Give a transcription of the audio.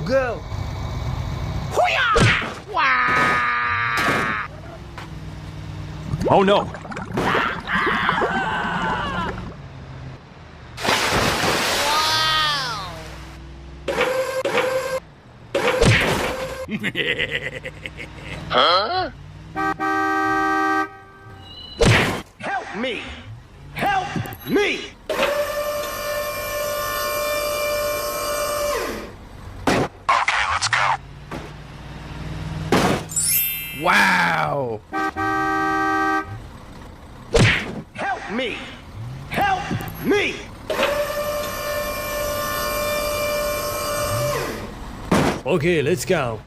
go. Hoo-yah! Wah! Oh no! Huh? Help me! Help me! Okay, let's go. Wow! Help me! Help me! Okay, let's go.